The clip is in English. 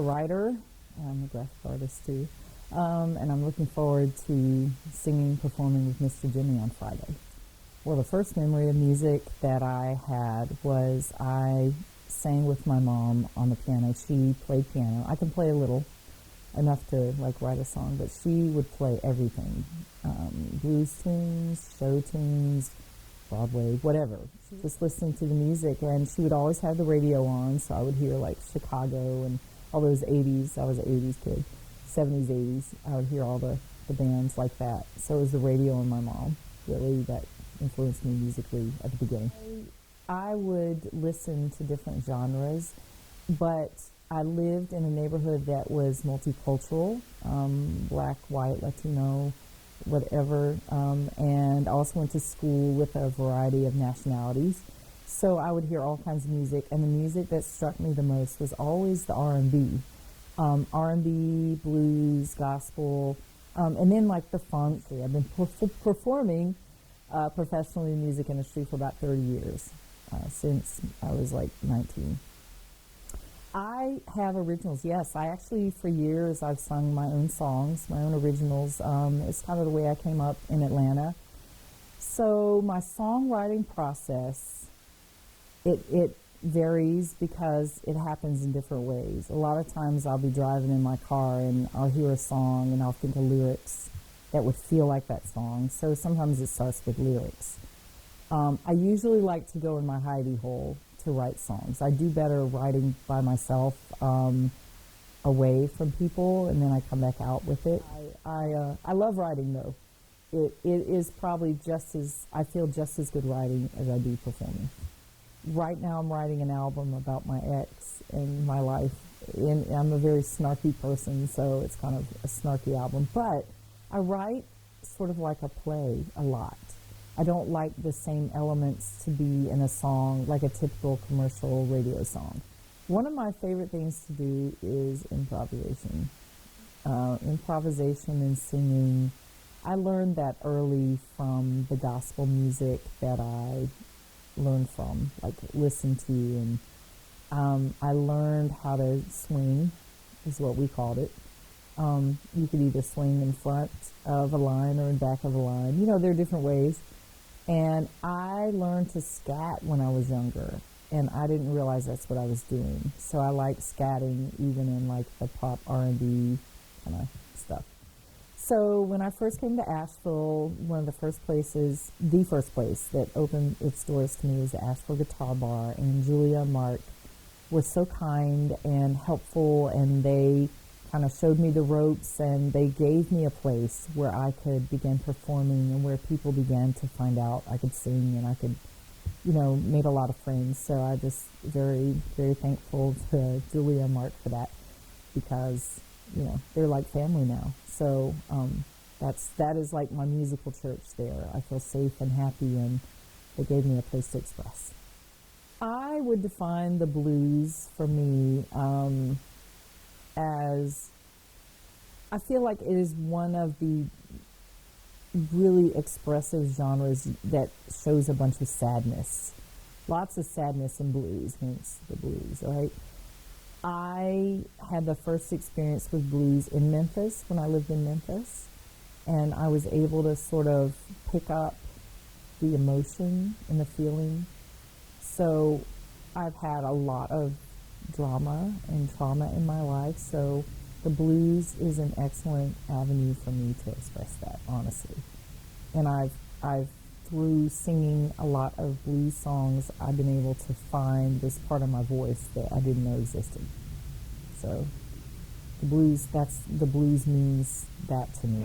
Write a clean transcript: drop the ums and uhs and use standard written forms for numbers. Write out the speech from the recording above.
writer. I'm a graphic artist too. And I'm looking forward to singing, performing with Mr. Jimmy on Friday. Well, the first memory of music that I had was I sang with my mom on the piano. She played piano. I can play a little, enough to like write a song, but she would play everything. Blues tunes, show tunes, Broadway, whatever. Just listening to the music, and she would always have the radio on, so I would hear like Chicago and all those 80s. I was an 80s kid, 70s, 80s. I would hear all the bands like that. So it was the radio and my mom really that influenced me musically at the beginning. I would listen to different genres, but I lived in a neighborhood that was multicultural, black, white, Latino, whatever, and I also went to school with a variety of nationalities. So I would hear all kinds of music, and the music that struck me the most was always the R&B. R&B, blues, gospel, and then like the funk. I've been performing professionally in the music industry for about 30 years, since I was like 19. I have originals, yes. I actually, for years, I've sung my own songs, my own originals. It's kind of the way I came up in Atlanta. So my songwriting process, it varies because it happens in different ways. A lot of times I'll be driving in my car and I'll hear a song and I'll think of lyrics that would feel like that song. So sometimes it starts with lyrics. I usually like to go in my hidey hole to write songs. I do better writing by myself, away from people, and then I come back out with it. I love writing though. It is probably I feel just as good writing as I do performing. Right now I'm writing an album about my ex and my life, and I'm a very snarky person, so it's kind of a snarky album, but I write sort of like a play a lot. I don't like the same elements to be in a song like a typical commercial radio song. One of my favorite things to do is improvisation. Improvisation and singing. I learned that early from the gospel music that I learned from, like listen to, and I learned how to swing, is what we called it. You could either swing in front of a line or in back of a line. You know, there are different ways. And I learned to scat when I was younger, and I didn't realize that's what I was doing. So I like scatting even in like the pop R&B kind of stuff. So when I first came to Asheville, the first place that opened its doors to me was the Asheville Guitar Bar, and Julia and Mark were so kind and helpful, and they kind of showed me the ropes, and they gave me a place where I could begin performing and where people began to find out I could sing, and I could, made a lot of friends. So I just very, very thankful to Julia and Mark for that, because, they're like family now. So that is like my musical church there. I feel safe and happy, and they gave me a place to express. I would define the blues for me as, I feel like it is one of the really expressive genres that shows a bunch of sadness. Lots of sadness in blues, hence the blues, right? I had the first experience with blues in Memphis when I lived in Memphis, and I was able to sort of pick up the emotion and the feeling. So I've had a lot of drama and trauma in my life, so the blues is an excellent avenue for me to express that, honestly. And I've through singing a lot of blues songs, I've been able to find this part of my voice that I didn't know existed. So the blues means that to me.